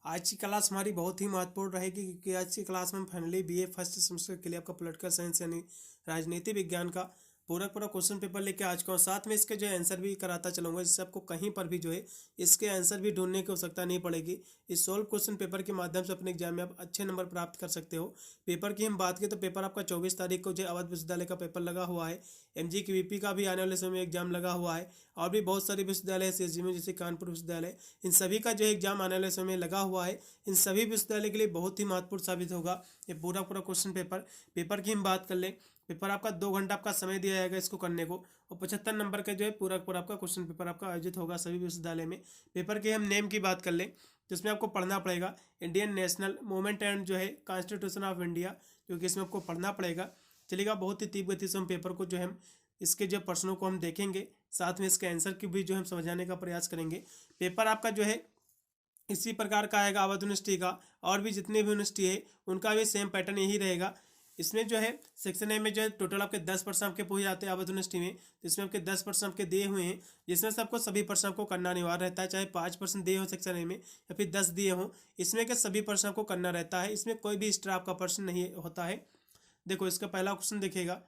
आज की क्लास हमारी बहुत ही महत्वपूर्ण रहेगी क्योंकि आज की क्लास में हम फाइनली बीए फर्स्ट सेमेस्टर के लिए आपका पॉलिटिकल साइंस यानी राजनीति विज्ञान का पूरा पूरा क्वेश्चन पेपर लेके आज का, और साथ में इसके जो आंसर भी कराता चलूंगा, जिससे आपको कहीं पर भी जो है इसके आंसर भी ढूंढने की आवश्यकता नहीं पड़ेगी। इस सोल्व क्वेश्चन पेपर के माध्यम से अपने एग्जाम में आप अच्छे नंबर प्राप्त कर सकते हो। पेपर की हम बात करें तो पेपर आपका 24 तारीख को जो अवध विश्वविद्यालय का पेपर लगा हुआ है। MGQVP का भी आने वाले समय में एग्जाम लगा हुआ है, और भी बहुत सारे विश्वविद्यालय है CSG में, जैसे कानपुर विश्वविद्यालय, इन सभी का जो एग्जाम आने वाले समय में लगा हुआ है। इन सभी विश्वविद्यालय के लिए बहुत ही महत्वपूर्ण साबित होगा ये पूरा पूरा क्वेश्चन पेपर। पेपर की हम बात कर ले, पेपर आपका 2 घंटा आपका समय दिया जाएगा इसको करने को, और 75 नंबर का जो है पूरा पूरा आपका क्वेश्चन पेपर आपका आयोजित होगा सभी विश्वविद्यालय में। पेपर के हम नेम की बात कर ले तो इसमें आपको पढ़ना पड़ेगा इंडियन नेशनल मूवमेंट एंड जो है कॉन्स्टिट्यूशन ऑफ इंडिया, जो कि इसमें आपको पढ़ना पड़ेगा। चलिएगा, बहुत ही तीव्र गति से हम पेपर को जो है इसके जो प्रश्नों को हम देखेंगे, साथ में इसके आंसर की भी जो हम समझाने का प्रयास करेंगे। पेपर आपका जो है इसी प्रकार का आएगा अवध यूनिवर्सिटी का, और भी जितने भी यूनिवर्सिटी है उनका भी सेम पैटर्न यही रहेगा। इसमें जो है सेक्शन ए में जो है टोटल आपके 10 प्रश्न आपके पूछ जाते हैं अवध यूनिवर्सिटी में, तो इसमें आपके 10 प्रश्न आपके दिए हुए हैं, जिसमें से आपको सभी प्रश्न को करना अनिवार्य रहता है, चाहे 5% दिए हो सेक्शन ए में या फिर 10 दिए हों, इसमें के सभी प्रश्न को करना रहता है। इसमें कोई भी एक्स्ट्रा आपका प्रश्न नहीं होता है। देखो, इसका पहला क्वेश्चन देखिएगा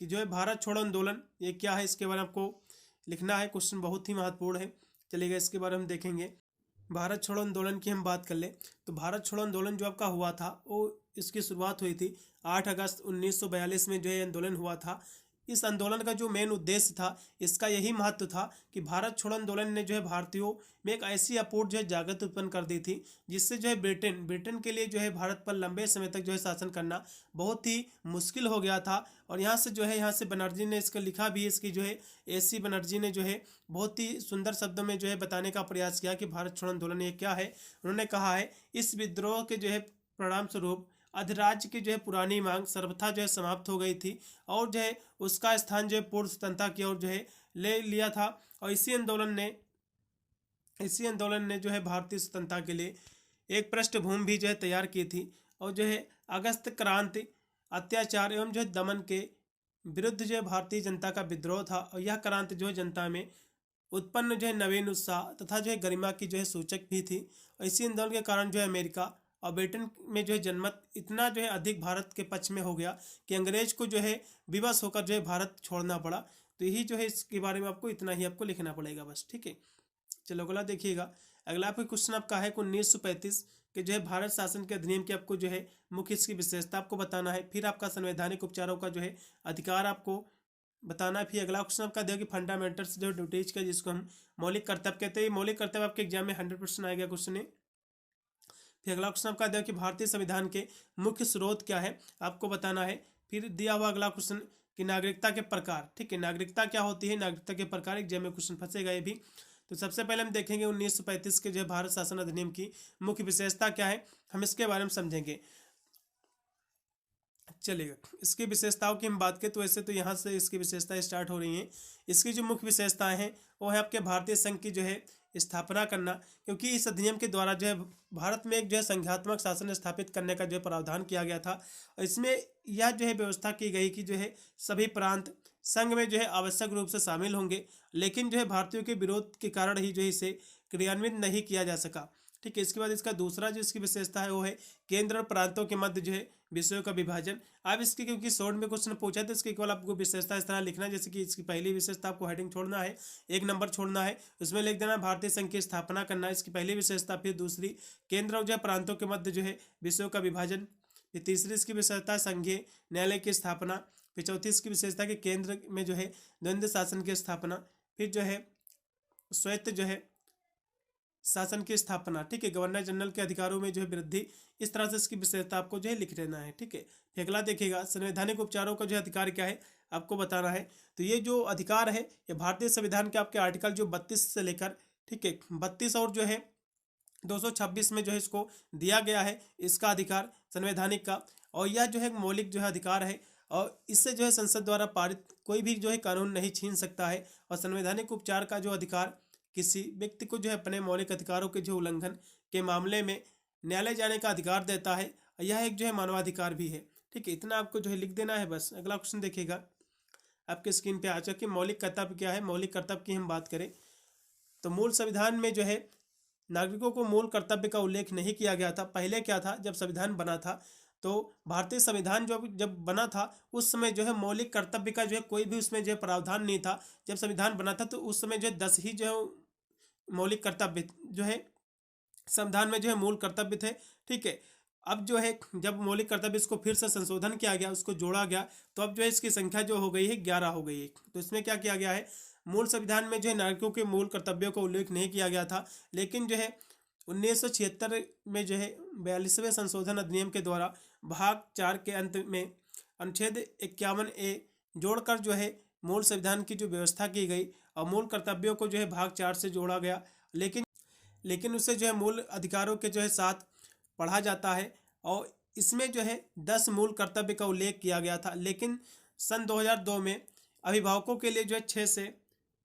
कि जो है भारत छोड़ो आंदोलन ये क्या है, इसके बारे में आपको लिखना है। क्वेश्चन बहुत ही महत्वपूर्ण है। चलिएगा, इसके बारे में देखेंगे। भारत छोड़ो आंदोलन की हम बात कर ले तो भारत छोड़ो आंदोलन जो आपका हुआ था वो इसकी शुरुआत हुई थी 8 अगस्त 1942 में जो है आंदोलन हुआ था। इस आंदोलन का जो मेन उद्देश्य था, इसका यही महत्व था कि भारत छोड़ो आंदोलन ने जो है भारतीयों में एक ऐसी अपूर्व जो है जागृति उत्पन्न कर दी थी, जिससे जो है ब्रिटेन के लिए जो है भारत पर लंबे समय तक जो है शासन करना बहुत ही मुश्किल हो गया था। और यहाँ से बनर्जी ने इसका लिखा भी, इसकी जो है AC बनर्जी ने जो है बहुत ही सुंदर शब्दों में जो है बताने का प्रयास किया कि भारत छोड़ो आंदोलन ये क्या है। उन्होंने कहा है, इस विद्रोह के जो है परिणाम स्वरूप अधिराज्य की जो है पुरानी मांग सर्वथा जो है समाप्त हो गई थी, और जो है उसका स्थान जो है पूर्ण स्वतंत्रता की ओर जो है ले लिया था। और इसी आंदोलन ने जो है भारतीय स्वतंत्रता के लिए एक पृष्ठभूमि भी जो है तैयार की थी। और जो है अगस्त क्रांति अत्याचार एवं जो है दमन के विरुद्ध जो है भारतीय जनता का विद्रोह था, और यह क्रांति जो है जनता में उत्पन्न जो है नवीन उत्साह तथा जो है गरिमा की जो है सूचक भी थी। और इसी आंदोलन के कारण जो है अमेरिका और ब्रिटेन में जो है जनमत इतना जो है अधिक भारत के पक्ष में हो गया कि अंग्रेज को जो है विवश होकर जो है भारत छोड़ना पड़ा। तो यही जो है इसके बारे में आपको इतना ही आपको लिखना पड़ेगा बस, ठीक है। चलो अगला देखिएगा। अगला आपका क्वेश्चन आपका है 1935 के जो है भारत शासन के अधिनियम की आपको जो है मुख्य इसकी विशेषता आपको बताना है। फिर आपका संवैधानिक उपचारों का जो है अधिकार आपको बताना है। फिर अगला क्वेश्चन आपका देखिए फंडामेंटल्स जो ड्यूटीज का, जिसको हम मौलिक कर्तव्य कहते हैं। मौलिक कर्तव्य आपके एग्जाम में 100% आएगा क्वेश्चन है। फिर अगला क्वेश्चन आपका देखिए भारतीय संविधान के मुख्य स्रोत क्या है, आपको बताना है। फिर दिया हुआ अगला क्वेश्चन कि नागरिकता के प्रकार, ठीक है, नागरिकता क्या होती है, नागरिकता के प्रकार एग्जाम में क्वेश्चन फंसेगा ये भी। तो सबसे पहले हम देखेंगे 1935 के जो है भारत शासन अधिनियम की मुख्य विशेषता क्या है, हम इसके बारे में समझेंगे। चलिएगा, इसकी विशेषताओं की हम बात करें तो वैसे तो यहाँ से इसकी विशेषताएं स्टार्ट हो रही हैं। इसकी जो मुख्य विशेषताएं हैं वो है आपके भारतीय संघ की जो है स्थापना करना, क्योंकि इस अधिनियम के द्वारा जो है भारत में एक जो है संघात्मक शासन स्थापित करने का जो है प्रावधान किया गया था। और इसमें यह जो है व्यवस्था की गई कि जो है सभी प्रांत संघ में जो है आवश्यक रूप से शामिल होंगे, लेकिन जो है भारतीयों के विरोध के कारण ही जो है इसे क्रियान्वित नहीं किया जा सका, ठीक है। इसके बाद इसका दूसरा जो इसकी विशेषता है वो है केंद्र और प्रांतों के मध्य जो है विषयों का विभाजन। अब इसकी क्योंकि शॉर्ट में क्वेश्चन पूछा तो इसके केवल आपको विशेषता इस तरह लिखना है, जैसे कि इसकी पहली विशेषता आपको हेडिंग छोड़ना है, 1 नंबर छोड़ना है, उसमें लिख देना भारतीय संघ की स्थापना करना, इसकी पहली विशेषता। फिर दूसरी केंद्र और जो है प्रांतों के मध्य जो है विषयों का विभाजन। फिर तीसरी इसकी विशेषता संघीय न्यायालय की स्थापना। फिर चौथी इसकी विशेषता कि केंद्र में जो है द्वंद्व शासन की स्थापना। फिर जो है स्वायत्त जो है शासन की स्थापना, ठीक है, गवर्नर जनरल के अधिकारों में जो है वृद्धि। इस तरह से इसकी विशेषता आपको जो है लिख लेना है, ठीक है। अगला देखिएगा संवैधानिक उपचारों का जो अधिकार क्या है आपको बताना है। तो ये जो अधिकार है ये भारतीय संविधान के आपके आर्टिकल जो 32 से लेकर, ठीक है, 32 और जो है 226 में जो है इसको दिया गया है इसका अधिकार संवैधानिक का। और यह जो है मौलिक जो है अधिकार है, और इससे जो है संसद द्वारा पारित कोई भी जो है कानून नहीं छीन सकता है। और संवैधानिक उपचार का जो अधिकार किसी व्यक्ति को जो है अपने मौलिक अधिकारों के जो उल्लंघन के मामले में न्यायालय जाने का अधिकार देता है। यह एक जो है मानवाधिकार भी है, ठीक है। इतना आपको जो है लिख देना है बस। अगला क्वेश्चन देखिएगा आपके स्क्रीन पे आ चुका कि मौलिक कर्तव्य क्या है। मौलिक कर्तव्य की हम बात करें तो मूल संविधान में जो है नागरिकों को मूल कर्तव्य का उल्लेख नहीं किया गया था। पहले क्या था, जब संविधान बना था तो भारतीय संविधान जो जब बना था उस समय जो है मौलिक कर्तव्य का जो है कोई भी उसमें जो है प्रावधान नहीं था। जब संविधान बना था तो उस समय जो है 10 ही जो है मौलिक कर्तव्य जो है संविधान में जो है मूल कर्तव्य थे। ठीक है, अब जो है जब मौलिक कर्तव्य इसको फिर से संशोधन किया गया, उसको जोड़ा गया, तो अब जो है इसकी संख्या जो हो गई है 11 हो गई है। तो इसमें क्या किया गया है, मूल संविधान में जो है नागरिकों के मूल कर्तव्यों का उल्लेख नहीं किया गया था, लेकिन जो है 1976 में जो है 42वें संशोधन अधिनियम के द्वारा भाग 4 के अंत में अनुच्छेद 51A जोड़कर जो है मूल संविधान की जो व्यवस्था की गई और मूल कर्तव्यों को जो है भाग 4 से जोड़ा गया। लेकिन उससे जो है मूल अधिकारों के जो है साथ पढ़ा जाता है और इसमें जो है 10 मूल कर्तव्य का उल्लेख किया गया था। लेकिन सन 2002 में अभिभावकों के लिए जो है 6 से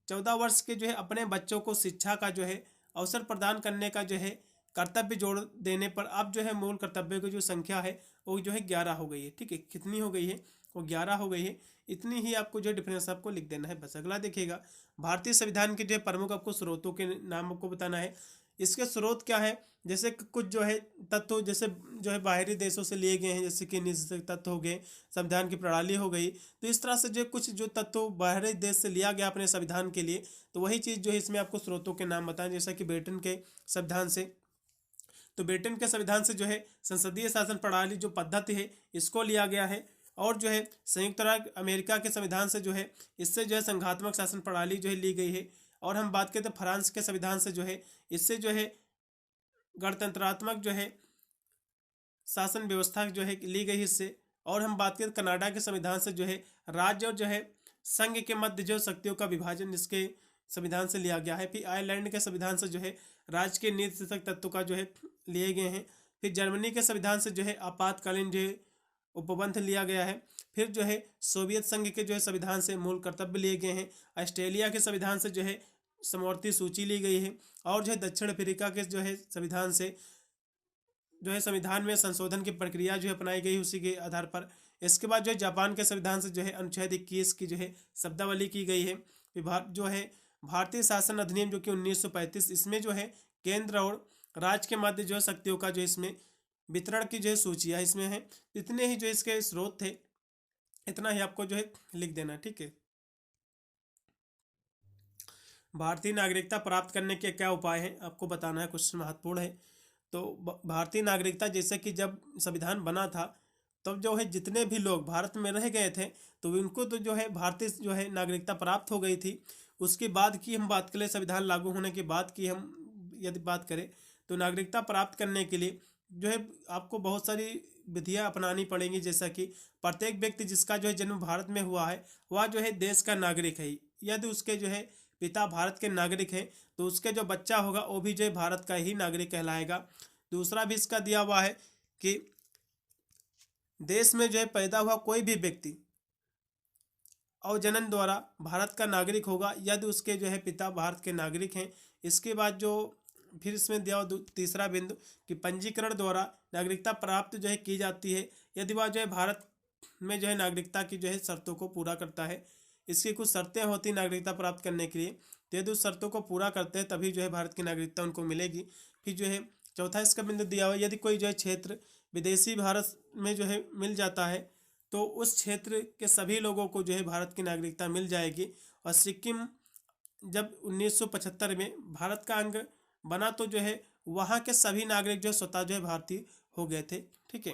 14 वर्ष के जो है अपने बच्चों को शिक्षा का जो है अवसर प्रदान करने का जो है कर्तव्य जोड़ देने पर अब जो है मूल कर्तव्य की जो संख्या है वो जो है 11 हो गई है। ठीक है, कितनी हो गई है, वो 11 हो गई है। इतनी ही आपको जो डिफरेंस आपको लिख देना है बस। अगला देखिएगा, भारतीय संविधान के जो प्रमुख आपको स्रोतों के नाम आपको बताना है। इसके स्रोत क्या है, जैसे कुछ जो है तत्व जैसे जो है बाहरी देशों से लिए गए हैं, जैसे कि निश्चित तत्व हो गए, संविधान की प्रणाली हो गई। तो इस तरह से जो कुछ जो तत्व बाहरी देश से लिया गया अपने संविधान के लिए, तो वही चीज़ जो है इसमें आपको स्रोतों के नाम बताएं। जैसा कि ब्रिटेन के संविधान से, तो ब्रिटेन के संविधान से जो है संसदीय शासन प्रणाली जो पद्धति है इसको लिया गया है। और जो है संयुक्त राज्य अमेरिका के संविधान से जो है इससे जो है संघात्मक शासन प्रणाली जो है ली गई है। और हम बात करें तो फ्रांस के संविधान से जो है इससे जो है गणतंत्रात्मक जो है शासन व्यवस्था जो है ली गई इससे। और हम बात करें कनाडा के संविधान से जो है राज्य और जो है संघ के मध्य जो शक्तियों का विभाजन इसके संविधान से लिया गया है। फिर आयरलैंड के संविधान से जो है राज्य के नीति शासक तत्व का जो है लिए गए हैं। फिर जर्मनी के संविधान से जो है आपातकालीन जो है उपबंध लिया गया है। फिर जो है सोवियत संघ के जो है संविधान से मूल कर्तव्य लिए गए हैं। ऑस्ट्रेलिया के संविधान से जो है समवर्ती सूची ली गई है। और जो है दक्षिण अफ्रीका के जो है संविधान से जो है संविधान में संशोधन की प्रक्रिया जो है अपनाई गई उसी के आधार पर। इसके बाद जो है जापान के संविधान से जो है अनुच्छेद 21 की जो है शब्दावली की गई है। जो है भारतीय शासन अधिनियम जो कि 1935, इसमें जो है केंद्र और राज्य के मध्य जो है शक्तियों का जो इसमें वितरण की जो है सूचियाँ इसमें है। इतने ही जो इसके स्रोत थे, इतना ही आपको जो है लिख देना। ठीक है, भारतीय नागरिकता प्राप्त करने के क्या उपाय हैं आपको बताना है, क्वेश्चन महत्वपूर्ण है। तो भारतीय नागरिकता, जैसे कि जब संविधान बना था तब जो है जितने भी लोग भारत में रह गए थे तो उनको तो जो है भारतीय जो है नागरिकता प्राप्त हो गई थी। उसके बाद की हम बात करें, संविधान लागू होने के बाद की हम यदि बात करें तो नागरिकता प्राप्त करने के लिए जो है आपको बहुत सारी विधियां अपनानी पड़ेंगी। जैसा कि प्रत्येक व्यक्ति जिसका जो है जन्म भारत में हुआ है वह जो है देश का नागरिक है। यदि उसके जो है पिता भारत के नागरिक हैं तो उसके जो बच्चा होगा वो भी जो है भारत का ही नागरिक कहलाएगा। दूसरा भी इसका दिया हुआ है कि देश में जो है पैदा हुआ कोई भी व्यक्ति और जन्म द्वारा भारत का नागरिक होगा यदि उसके जो है पिता भारत के नागरिक हैं। इसके बाद जो फिर इसमें दिया तीसरा बिंदु कि पंजीकरण द्वारा नागरिकता प्राप्त जो है की जाती है यदि वह जो है भारत में जो है नागरिकता की जो है शर्तों को पूरा करता है। इसकी कुछ शर्तें होती नागरिकता प्राप्त करने के लिए, तो यदि उस शर्तों को पूरा करते हैं तभी जो है भारत की नागरिकता उनको मिलेगी। फिर जो है चौथा इसका बिंदु दिया हुआ, यदि कोई जो है क्षेत्र विदेशी भारत में जो है मिल जाता है तो उस क्षेत्र के सभी लोगों को जो है भारत की नागरिकता मिल जाएगी। और सिक्किम जब 1975 में भारत का अंग बना तो जो है वहाँ के सभी नागरिक जो है स्वतः जो है भारतीय हो गए थे। ठीक है,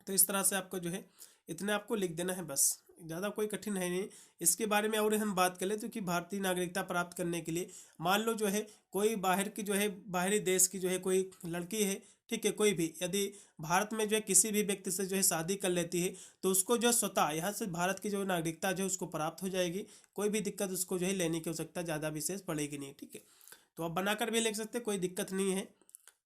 तो इस तरह से आपको जो है इतना आपको लिख देना है बस, ज़्यादा कोई कठिन है नहीं। इसके बारे में और हम बात कर ले तो कि भारतीय नागरिकता प्राप्त करने के लिए मान लो जो है कोई बाहर की जो है बाहरी देश की जो है कोई लड़की है, ठीक है, कोई भी यदि भारत में जो है किसी भी व्यक्ति से जो है शादी कर लेती है तो उसको जो स्वतः यहाँ से भारत की जो नागरिकता जो है उसको प्राप्त हो जाएगी। कोई भी दिक्कत उसको जो है लेने की आवश्यकता ज़्यादा विशेष पड़ेगी नहीं। ठीक है, तो आप बनाकर भी लिख सकते, कोई दिक्कत नहीं है।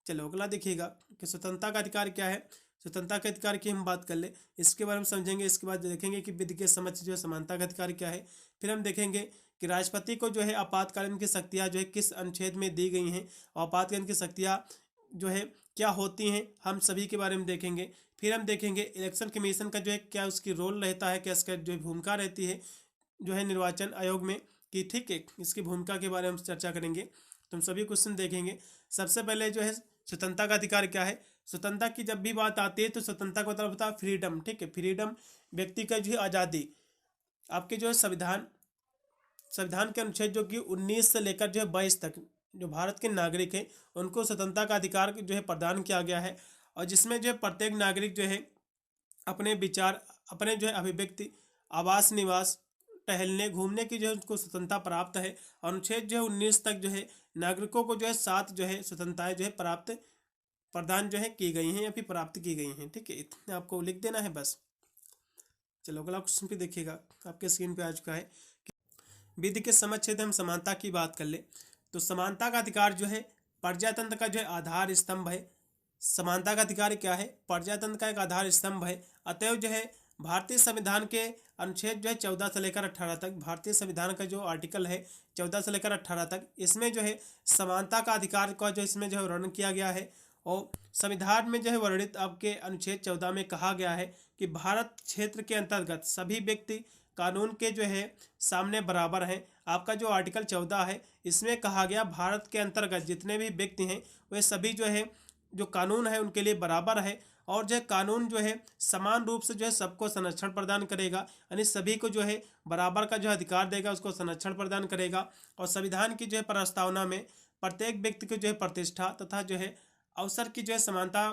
चलो अगला देखिएगा कि स्वतंत्रता का अधिकार क्या है। स्वतंत्रता के अधिकार की हम बात कर ले, इसके बारे में समझेंगे। इसके बाद देखेंगे कि विधि के समक्ष जो है समानता का अधिकार क्या है। फिर हम देखेंगे कि राष्ट्रपति को जो है आपातकालीन की शक्तियाँ जो है किस अनुच्छेद में दी गई हैं और आपातकालीन की शक्तियाँ जो है क्या होती हैं, हम सभी के बारे में देखेंगे। फिर हम देखेंगे इलेक्शन कमीशन का जो है क्या उसकी रोल रहता है, क्या इसका जो है भूमिका रहती है जो है निर्वाचन आयोग में कि ठीक है, इसकी भूमिका के बारे में हम चर्चा करेंगे। तो हम सभी क्वेश्चन देखेंगे। सबसे पहले जो है स्वतंत्रता का अधिकार क्या है। स्वतंत्रता की जब भी बात आती है तो स्वतंत्रता का मतलब होता है फ्रीडम, ठीक है। फ्रीडम व्यक्ति का जो है आज़ादी। आपके जो है संविधान के अनुच्छेद जो कि 19 से लेकर जो है 22 तक जो भारत के नागरिक हैं उनको स्वतंत्रता का अधिकार जो है प्रदान किया गया है, और जिसमें जो है प्रत्येक नागरिक जो है अपने विचार, अपने जो है अभिव्यक्ति, आवास, निवास, टहलने घूमने की जो है उनको स्वतंत्रता प्राप्त है। अनुच्छेद जो है 19 तक जो है नागरिकों को जो है 7 जो है स्वतंत्रताएं जो है प्रदान जो है की गई हैं या फिर प्राप्त की गई हैं, ठीक है। इतने आपको लिख देना है बस। चलो अगला क्वेश्चन भी देखिएगा, आपके स्क्रीन पे आ चुका है। विधि के समक्ष यदि हम समानता की बात कर ले तो समानता का अधिकार जो है प्रजातंत्र का जो है आधार स्तंभ है। समानता का अधिकार क्या है? प्रजातंत्र का एक आधार स्तंभ है। अतएव जो है भारतीय संविधान के अनुच्छेद जो है 14 से लेकर 18 तक, भारतीय संविधान का जो आर्टिकल है 14 से लेकर 18 तक, इसमें जो है समानता का अधिकार का जो इसमें जो है वर्णन किया गया है। और संविधान में जो है वर्णित आपके अनुच्छेद 14 में कहा गया है कि भारत क्षेत्र के अंतर्गत सभी व्यक्ति कानून के जो है सामने बराबर हैं। आपका जो आर्टिकल 14 है इसमें कहा गया भारत के अंतर्गत जितने भी व्यक्ति हैं वे सभी जो है जो कानून है उनके लिए बराबर है, और जो कानून जो है समान रूप से जो है सबको संरक्षण प्रदान करेगा, यानी सभी को जो है बराबर का जो अधिकार देगा, उसको संरक्षण प्रदान करेगा। और संविधान की जो है प्रस्तावना में प्रत्येक व्यक्ति को जो है प्रतिष्ठा तथा जो है अवसर की जो है समानता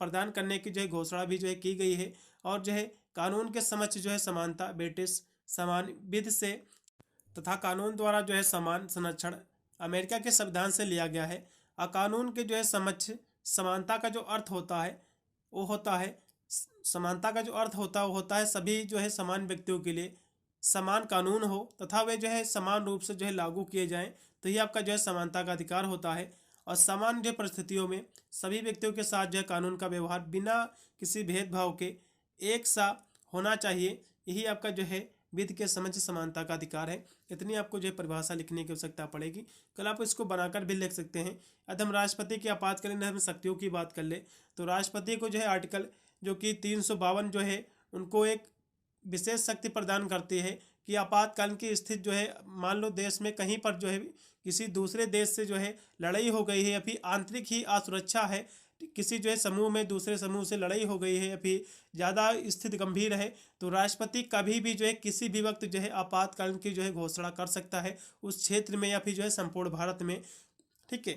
प्रदान करने की जो है घोषणा भी जो है की गई है। और जो है कानून के समक्ष जो है समानता ब्रिटिश समान विधि से तथा कानून द्वारा जो है समान संरक्षण अमेरिका के संविधान से लिया गया है। और कानून के जो है समक्ष समानता का जो अर्थ होता है वो होता है, समानता का जो अर्थ होता है वो होता है सभी जो है समान व्यक्तियों के लिए समान कानून हो तथा वे जो है समान रूप से जो है लागू किए जाएं, तो ये आपका जो है समानता का अधिकार होता है। और समान जो परिस्थितियों में सभी व्यक्तियों के साथ जो है कानून का व्यवहार बिना किसी भेदभाव के एक सा होना चाहिए, यही आपका जो है विधि के समक्ष समानता का अधिकार है। इतनी आपको जो है परिभाषा लिखने की आवश्यकता पड़ेगी। कल आप इसको बनाकर भी लिख सकते हैं। यदि हम राष्ट्रपति की आपातकालीन हम शक्तियों की बात कर ले तो राष्ट्रपति को जो है आर्टिकल जो कि 352 जो है उनको एक विशेष शक्ति प्रदान करती है कि आपातकालीन की स्थिति जो है मान लो देश में कहीं पर जो है किसी दूसरे देश से जो है लड़ाई हो गई है या फिर आंतरिक ही असुरक्षा है, किसी जो है समूह में दूसरे समूह से लड़ाई हो गई है या फिर ज़्यादा स्थिति गंभीर है, तो राष्ट्रपति कभी भी जो है किसी भी वक्त जो है आपातकालीन की जो है घोषणा कर सकता है उस क्षेत्र में या फिर जो है संपूर्ण भारत में, ठीक है।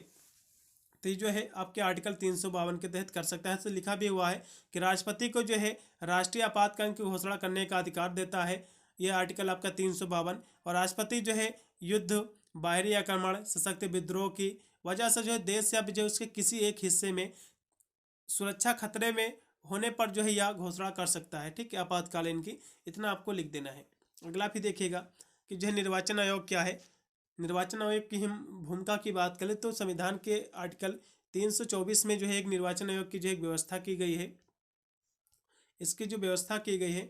तो ये जो है आपके आर्टिकल 352 के तहत कर सकता है। तो लिखा भी हुआ है कि राष्ट्रपति को जो है राष्ट्रीय आपातकालीन की घोषणा करने का अधिकार देता है ये आर्टिकल आपका 352। और राष्ट्रपति जो है युद्ध, बाहरी आक्रमण, सशक्त विद्रोह की वजह से जो है देश या जो उसके किसी एक हिस्से में सुरक्षा खतरे में होने पर जो है यह घोषणा कर सकता है, ठीक है, आपातकालीन की। इतना आपको लिख देना है। अगला भी देखिएगा कि जो है निर्वाचन आयोग क्या है। निर्वाचन आयोग की हम भूमिका की बात करें तो संविधान के आर्टिकल 324 में जो है एक निर्वाचन आयोग की जो एक व्यवस्था की गई है। इसकी जो व्यवस्था की गई है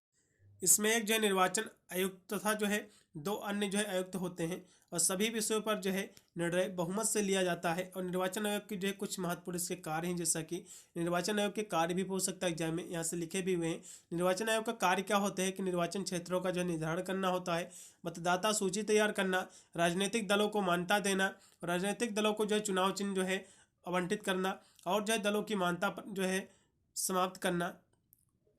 इसमें एक जो है निर्वाचन आयुक्त तथा जो है 2 अन्य जो है आयुक्त होते हैं, और सभी विषयों पर जो है निर्णय बहुमत से लिया जाता है। और निर्वाचन आयोग की जो है कुछ महत्वपूर्ण इसके कार्य हैं, जैसा कि निर्वाचन आयोग के कार्य भी पूछ सकता है एग्जाम में, यहाँ से लिखे भी हुए हैं। निर्वाचन आयोग का कार्य क्या होते हैं कि निर्वाचन क्षेत्रों का जो निर्धारण करना होता है, मतदाता सूची तैयार करना, राजनीतिक दलों को मान्यता देना, राजनीतिक दलों को जो है चुनाव चिन्ह जो है आवंटित करना, और जो है दलों की मान्यता जो है समाप्त करना,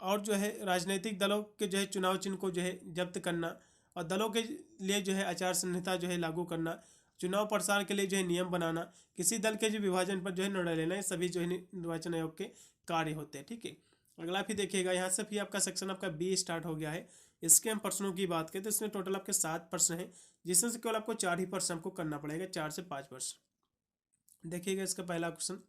और जो है राजनीतिक दलों के जो है चुनाव चिन्ह को जो है जब्त करना, और दलों के लिए जो है आचार संहिता जो है लागू करना, चुनाव प्रसार के लिए जो है नियम बनाना, किसी दल के जो विभाजन पर जो है निर्णय लेना, ये सभी जो है निर्वाचन आयोग के कार्य होते हैं, ठीक है। अगला भी देखिएगा, यहाँ से भी आपका सेक्शन आपका बी स्टार्ट हो गया है। इसके हम प्रश्नों की बात करें तो इसमें टोटल आपके 7 प्रश्न हैं, जिसमें से केवल आपको 4 ही प्रश्न आपको करना पड़ेगा, 4 से 5 प्रश्न। देखिएगा इसका पहला क्वेश्चन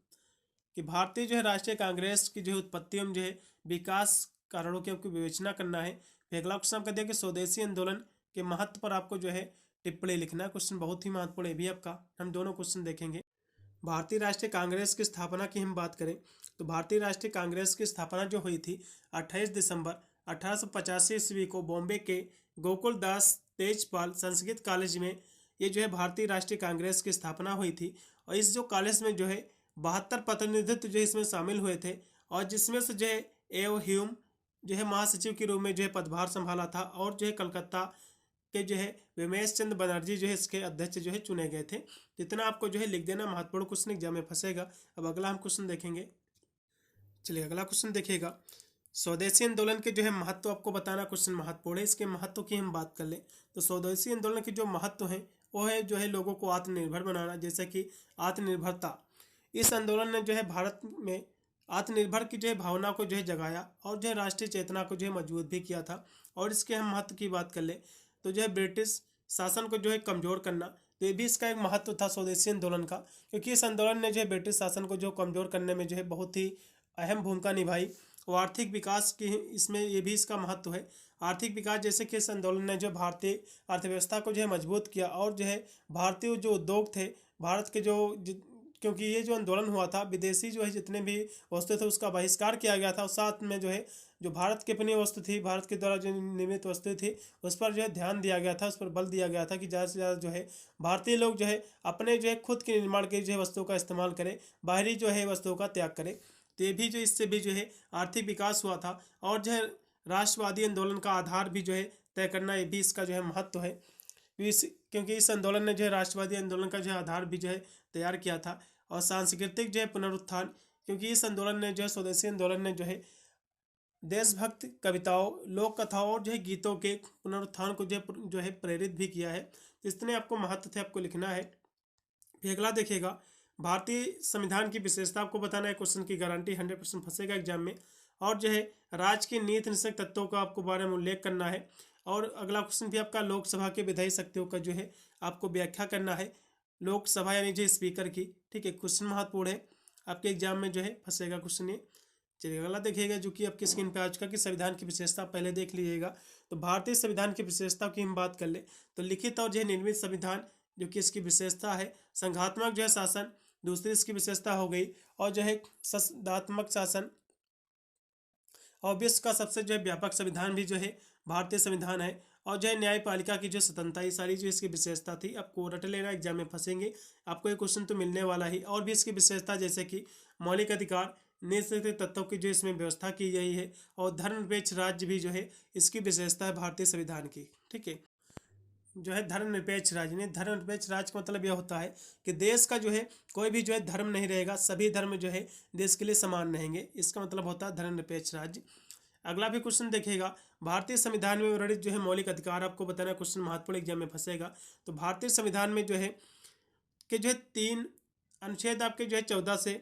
कि भारतीय जो है राष्ट्रीय कांग्रेस की जो है उत्पत्ति एवं जो है विकास कारणों की आपको विवेचना करना है। अगला क्वेश्चन आपका दिया कि स्वदेशी आंदोलन के महत्व पर आपको जो है टिप्पणी लिखना है। क्वेश्चन बहुत ही महत्वपूर्ण है भी आपका, हम दोनों क्वेश्चन देखेंगे। भारतीय राष्ट्रीय कांग्रेस की स्थापना की हम बात करें तो भारतीय राष्ट्रीय कांग्रेस की स्थापना जो हुई थी 28 दिसंबर 1885 ईस्वी को बॉम्बे के गोकुल दास तेजपाल संस्कृत कॉलेज में ये जो है भारतीय राष्ट्रीय कांग्रेस की स्थापना हुई थी। और इस जो कॉलेज में जो है 72 प्रतिनिधित्व जो इसमें शामिल हुए थे, और जिसमें से जो है एव ह्यूम जो है महासचिव के रूप में जो है पदभार संभाला था, और जो है कलकत्ता के जो है विमेश चंद्र बनर्जी जो है इसके अध्यक्ष जो है चुने गए थे। तो इतना आपको जो है लिख देना, महत्वपूर्ण क्वेश्चन एग्जाम में फंसेगा। अब अगला हम क्वेश्चन देखेंगे। चलिए अगला क्वेश्चन देखिएगा। स्वदेशी आंदोलन के जो है महत्व आपको बताना क्वेश्चन महत्वपूर्ण है। इसके महत्व की हम बात कर ले तो स्वदेशी आंदोलन के जो महत्व है वो है जो है लोगों को आत्मनिर्भर बनाना, जैसे कि आत्मनिर्भरता। इस आंदोलन ने जो है भारत में आत्मनिर्भर की जो है भावना को जो है जगाया और जो है राष्ट्रीय चेतना को जो है मजबूत भी किया था। और इसके हम महत्व की बात कर ले तो जो है ब्रिटिश शासन को जो है कमज़ोर करना, तो ये भी इसका एक महत्व था स्वदेशी आंदोलन का, क्योंकि इस आंदोलन ने जो है ब्रिटिश शासन को जो कमज़ोर करने में जो है बहुत ही अहम भूमिका निभाई। और आर्थिक विकास की इसमें ये भी इसका महत्व है। आर्थिक विकास, जैसे कि इस आंदोलन ने जो भारतीय अर्थव्यवस्था को जो है मजबूत किया और जो है भारतीय जो उद्योग थे भारत के क्योंकि ये जो आंदोलन हुआ था विदेशी जो है जितने भी वस्तु थे उसका बहिष्कार किया गया था। और साथ में जो है जो भारत की अपनी वस्तु थी, भारत के द्वारा जो निर्मित वस्तु थी उस पर जो है ध्यान दिया गया था, उस पर बल दिया गया था कि ज़्यादा से ज़्यादा जो है भारतीय लोग जो है अपने जो है खुद के निर्माण के जो है वस्तुओं का इस्तेमाल करें, बाहरी जो है वस्तुओं का त्याग करें। तो ये भी जो इससे भी जो है आर्थिक विकास हुआ था। और जो है राष्ट्रवादी आंदोलन का आधार भी जो है तय करना, ये भी इसका जो है महत्व है। क्योंकि इस आंदोलन ने जो है राष्ट्रवादी आंदोलन का जो है आधार भी जो है तैयार किया था। और सांस्कृतिक जो है पुनरुत्थान, क्योंकि इस आंदोलन ने जो है स्वदेशी आंदोलन ने जो है देशभक्त कविताओं, लोक कथाओं और जो है गीतों के पुनरुत्थान को जो है प्रेरित भी किया है। इतने आपको महत्व थे, आपको लिखना है। फिर अगला देखिएगा, भारतीय संविधान की विशेषता आपको बताना है। क्वेश्चन की गारंटी 100% फंसेगा एग्जाम में। और जो है राज्य के नीति निषेध तत्वों का आपको बारे में उल्लेख करना है। और अगला क्वेश्चन भी आपका लोकसभा के विधायी शक्तियों का जो है आपको व्याख्या करना है, लोकसभा यानी जो स्पीकर की। ठीक है, क्वेश्चन महत्वपूर्ण है, आपके एग्जाम में जो है फंसेगा क्वेश्चन ये। चलिए अगला देखिएगा, जो कि आपकी स्क्रीन पर आ चुका कि संविधान की विशेषता पहले देख लीजिएगा। तो भारतीय संविधान की विशेषता की हम बात कर ले तो लिखित और जो है निर्मित संविधान जो कि इसकी विशेषता है। संघात्मक जो है शासन दूसरी इसकी विशेषता हो गई। और जो है संसदात्मक शासन, और विश्व का सबसे जो है व्यापक संविधान भी जो है भारतीय संविधान है। और जो है न्यायपालिका की जो स्वतंत्रता, ये सारी जो इसकी विशेषता थी। आपको रट लेना, एग्जाम में फंसेंगे, आपको ये क्वेश्चन तो मिलने वाला ही। और भी इसकी विशेषता जैसे कि मौलिक अधिकार, निश्चित तत्वों की जो इसमें व्यवस्था की गई है। और धर्मनिरपेक्ष राज्य भी जो है इसकी विशेषता है भारतीय संविधान की। ठीक है, जो है धर्मनिरपेक्ष राज्य, नहीं धर्मनिरपेक्ष राज्य का मतलब यह होता है कि देश का जो है कोई भी जो है धर्म नहीं रहेगा, सभी धर्म जो है देश के लिए समान रहेंगे, इसका मतलब होता है धर्मनिरपेक्ष राज्य। अगला भी क्वेश्चन देखिएगा, भारतीय संविधान में वर्णित जो है मौलिक अधिकार आपको बताना। क्वेश्चन महत्वपूर्ण एग्जाम में फंसेगा। तो भारतीय संविधान में जो है कि जो है 3 अनुच्छेद आपके जो है 14 से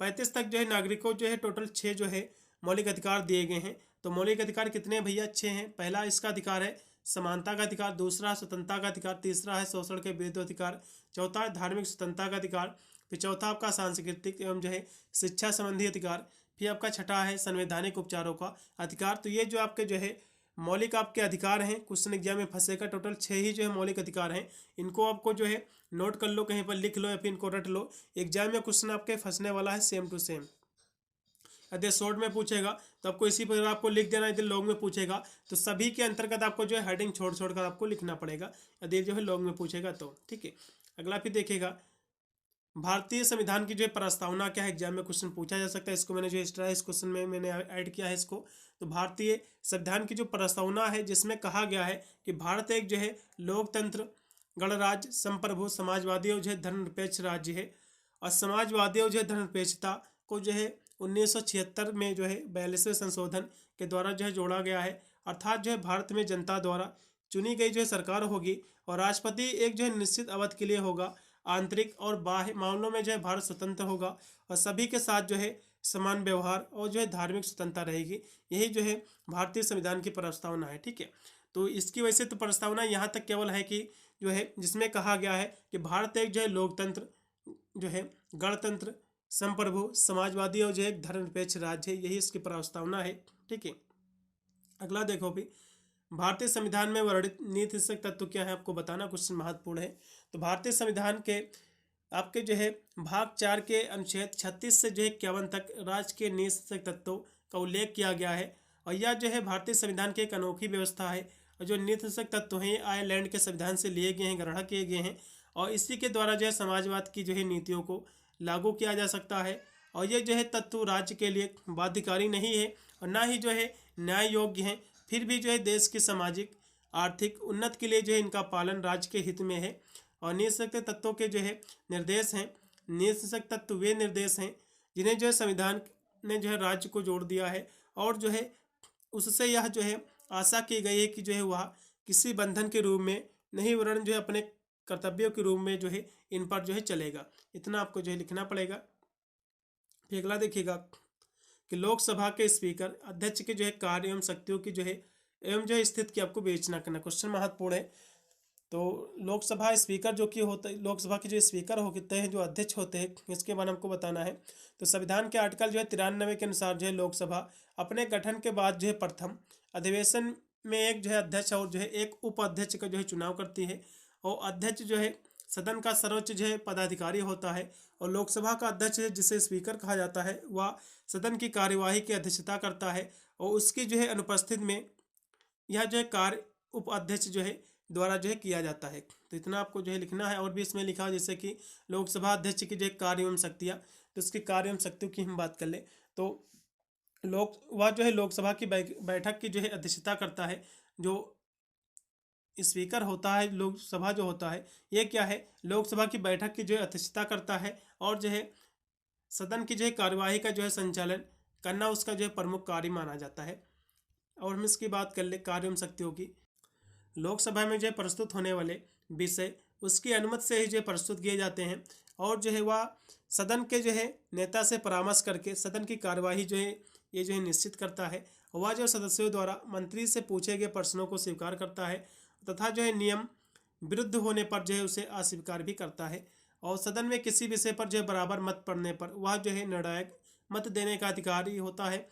35 तक जो है नागरिकों जो है टोटल 6 जो है मौलिक अधिकार दिए गए हैं। तो मौलिक अधिकार कितने हैं भैया? 6 हैं। पहला इसका अधिकार है समानता का अधिकार, दूसरा स्वतंत्रता का अधिकार, तीसरा है शोषण के विरुद्ध अधिकार, चौथा है धार्मिक स्वतंत्रता का अधिकार, फिर चौथा आपका सांस्कृतिक एवं जो है शिक्षा संबंधी अधिकार, फिर आपका छठा है संवैधानिक उपचारों का अधिकार। तो ये जो आपके जो है मौलिक आपके अधिकार हैं, क्वेश्चन एग्जाम में फंसेगा। टोटल 6 ही जो है मौलिक अधिकार हैं। इनको आपको जो है नोट कर लो, कहीं पर लिख लो या फिर इनको रट लो। एग्जाम में क्वेश्चन आपके फंसने वाला है सेम टू सेम। यदि शॉर्ट में पूछेगा तो आपको इसी पर आपको लिख देना, यदि लॉन्ग में पूछेगा तो सभी के अंतर्गत आपको जो है हेडिंग छोड़ छोड़ कर आपको लिखना पड़ेगा, यदि जो है लॉन्ग में पूछेगा तो। ठीक है, अगला फिर देखिएगा, भारतीय संविधान की जो है प्रस्तावना क्या है, एग्जाम में क्वेश्चन पूछा जा सकता है। इसको मैंने जो एक्स्ट्रा इस क्वेश्चन में मैंने ऐड किया है इसको। तो भारतीय संविधान की जो प्रस्तावना है जिसमें कहा गया है कि भारत एक जो है लोकतंत्र, गणराज्य, संप्रभु, समाजवादी और जो है धर्मनिरपेक्ष राज्य है। और समाजवादी और जो है धर्मनिरपेक्षता को जो है 1976 में जो है 42वें संशोधन के द्वारा जो है जोड़ा गया है। अर्थात जो है भारत में जनता द्वारा चुनी गई जो है सरकार होगी और राष्ट्रपति एक जो है निश्चित अवधि के लिए होगा। आंतरिक और बाह्य मामलों में जो है भारत स्वतंत्र होगा और सभी के साथ जो है समान व्यवहार और जो है धार्मिक स्वतंत्रता रहेगी। यही जो है भारतीय संविधान की प्रस्तावना है। ठीक है, तो इसकी वजह से तो प्रस्तावना यहाँ तक केवल है कि जो है जिसमें कहा गया है कि भारत एक जो है लोकतंत्र, जो है गणतंत्र, संप्रभु, समाजवादी और जो है धर्मनिरपेक्ष राज्य है, यही इसकी प्रस्तावना है। ठीक है, अगला देखो भी, भारतीय संविधान में वर्णित नीति निषेध तत्व क्या है आपको बताना। क्वेश्चन महत्वपूर्ण है। तो भारतीय संविधान के आपके जो है भाग 4 के अनुच्छेद 36 से जो है 51 तक राज्य के नीति निषेध तत्वों का उल्लेख किया गया है। और यह जो है भारतीय संविधान की एक अनोखी व्यवस्था है। और जो नीति निषेध तत्व हैं आयरलैंड के संविधान से लिए गए हैं, ग्रहण किए गए हैं। और इसी के द्वारा जो है समाजवाद की जो है नीतियों को लागू किया जा सकता है। और ये जो है तत्व राज्य के लिए बाध्यकारी नहीं है और ना ही जो है न्याय योग्य है। फिर भी जो है देश की सामाजिक, आर्थिक उन्नति के लिए जो है इनका पालन राज्य के हित में है। और निःशक्त तत्वों के जो है निर्देश हैं, निःशक्त तत्व वे निर्देश हैं जिन्हें जो है संविधान ने जो है राज्य को जोड़ दिया है, और जो है उससे यह जो है आशा की गई है कि जो है वह किसी बंधन के रूप में नहीं, वरन जो है अपने कर्तव्यों के रूप में जो है इन पर जो है चलेगा। इतना आपको जो है लिखना पड़ेगा। फिर अगला देखिएगा कि लोकसभा के स्पीकर अध्यक्ष के जो है कार्य एवं शक्तियों की जो है एवं जो है स्थिति की आपको विवेचना करना। क्वेश्चन महत्वपूर्ण है। तो लोकसभा स्पीकर जो कि होता है, लोकसभा के जो स्पीकर होते हैं, जो अध्यक्ष होते हैं, इसके बारे में हमको बताना है। तो संविधान के आर्टिकल जो है 93 के अनुसार जो है लोकसभा अपने गठन के बाद जो है प्रथम अधिवेशन में एक जो है अध्यक्ष और जो है एक उपाध्यक्ष का जो है चुनाव करती है। और अध्यक्ष जो है सदन का सर्वोच्च जो है पदाधिकारी होता है। और लोकसभा का अध्यक्ष जिसे स्पीकर कहा जाता है, वह सदन की कार्यवाही की अध्यक्षता करता है, और उसकी जो है अनुपस्थित में यह जो है कार्य उपाध्यक्ष जो है द्वारा जो है किया जाता है। तो इतना आपको जो है लिखना है। और भी इसमें लिखा है जैसे कि लोकसभा अध्यक्ष की जो है कार्य एवं शक्तियाँ, तो उसकी कार्य एवं शक्तियों की हम बात कर ले तो वह जो है लोकसभा की बैठक की जो है अध्यक्षता करता है। जो स्पीकर होता है, लोकसभा जो होता है, ये क्या है, लोकसभा की बैठक की जो है अध्यक्षता करता है, और जो है सदन की जो है कार्यवाही का जो है संचालन करना उसका जो है प्रमुख कार्य माना जाता है। और हम इसकी बात कर ले कार्य एवं शक्तियों की। लोकसभा में जो है प्रस्तुत होने वाले विषय उसकी अनुमति से ही जो है प्रस्तुत किए जाते हैं, और जो है वह सदन के जो है नेता से परामर्श करके सदन की कार्यवाही जो है ये जो है निश्चित करता है। वह जो सदस्यों द्वारा मंत्री से पूछे गए प्रश्नों को स्वीकार करता है, तथा जो है नियम विरुद्ध होने पर जो है उसे अस्वीकार भी करता है। और सदन में किसी विषय पर जो है बराबर मत पड़ने पर वह जो है निर्णायक मत देने का अधिकारी होता है।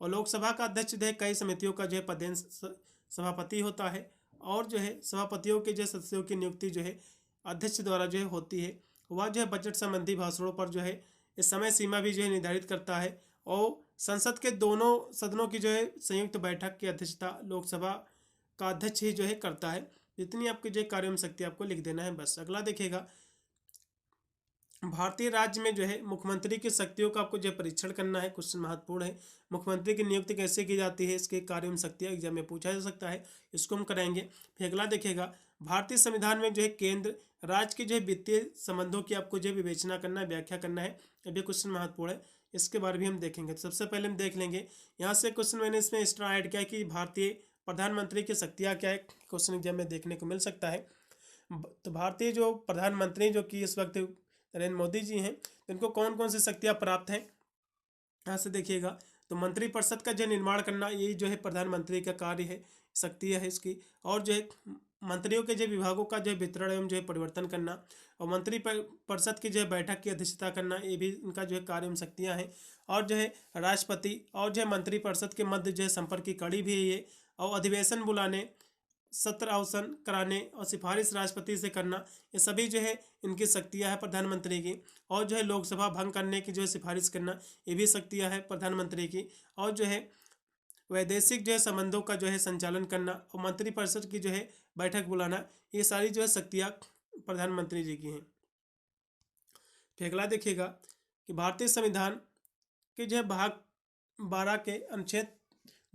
और लोकसभा का अध्यक्ष जो है कई समितियों का जो है पदेन सभापति होता है, और जो है सभापतियों के जो सदस्यों की नियुक्ति जो है अध्यक्ष द्वारा जो है होती है। वह जो है बजट संबंधी भाषणों पर जो है इस समय सीमा भी जो है निर्धारित करता है। और संसद के दोनों सदनों की जो है संयुक्त बैठक की अध्यक्षता लोकसभा का अध्यक्ष ही जो है करता है। इतनी आपकी जो कार्य एवं शक्ति आपको लिख देना है बस। अगला देखिएगा, भारतीय राज्य में जो है मुख्यमंत्री की शक्तियों का आपको जो परीक्षण करना है। क्वेश्चन महत्वपूर्ण है। मुख्यमंत्री की नियुक्ति कैसे की जाती है, इसके कार्य एवं शक्तियाँ एग्जाम में पूछा जा सकता है, इसको हम कराएंगे। फिर अगला देखिएगा, भारतीय संविधान में जो है केंद्र राज्य के जो है वित्तीय संबंधों की आपको जो विवेचना करना है, व्याख्या करना है। अभी क्वेश्चन महत्वपूर्ण है, इसके बारे में हम देखेंगे। तो सबसे पहले हम देख लेंगे यहाँ से क्वेश्चन मैंने इसमें एक्स्ट्रा ऐड किया कि भारतीय प्रधानमंत्री की शक्तियाँ क्या है, क्वेश्चन एग्जाम में देखने को मिल सकता है। तो भारतीय जो प्रधानमंत्री जो कि इस वक्त नरेंद्र मोदी जी हैं, तो इनको कौन कौन सी शक्तियाँ प्राप्त हैं, यहाँ से देखिएगा। तो मंत्रिपरिषद का जो निर्माण करना, यही जो है प्रधानमंत्री का कार्य है, शक्ति है इसकी। और जो है मंत्रियों के जो विभागों का जो वितरण एवं जो है परिवर्तन करना, और मंत्रिपरिषद की जो है बैठक की अध्यक्षता करना, ये भी इनका जो है कार्य एवं शक्तियाँ हैं। और जो है राष्ट्रपति और जो है मंत्रिपरिषद के मध्य जो है संपर्क की कड़ी भी है ये। और अधिवेशन बुलाने, सत्र अवसान कराने और सिफारिश राष्ट्रपति से करना, ये सभी जो है इनकी शक्तियाँ हैं प्रधानमंत्री की। और जो है लोकसभा भंग करने की जो है सिफारिश करना, ये भी शक्तियाँ हैं प्रधानमंत्री की। और जो है वैदेशिक जो है संबंधों का जो है संचालन करना और मंत्रिपरिषद की जो है बैठक बुलाना, ये सारी जो है शक्तियाँ प्रधानमंत्री जी की हैं। फिर अगला देखिएगा कि भारतीय संविधान के जो है भाग 12 के अनुच्छेद